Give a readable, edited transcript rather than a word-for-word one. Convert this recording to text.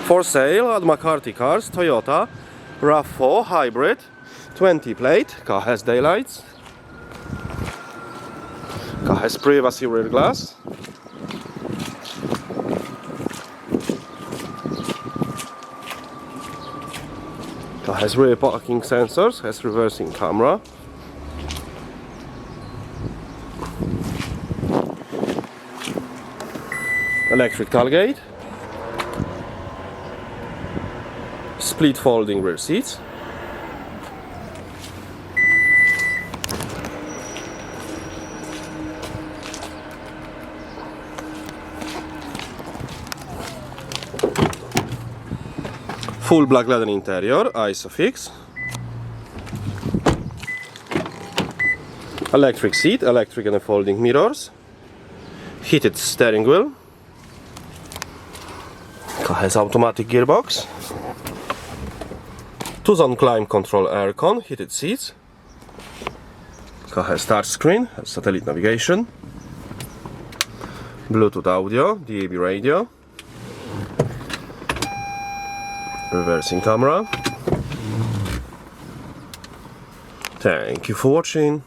For sale at McCarthy Cars, Toyota RAV4 Hybrid, 20 plate. Car has daylights. Car has privacy rear glass. Car has rear parking sensors, has reversing camera. Electric tailgate. Split folding rear seats. Full black leather interior, ISOFIX. Electric seat, electric and folding mirrors. Heated steering wheel. Car has automatic gearbox. 2-zone climate control aircon, heated seats. Car has touch screen, has satellite navigation. Bluetooth audio, DAB radio. Reversing camera. Thank you for watching.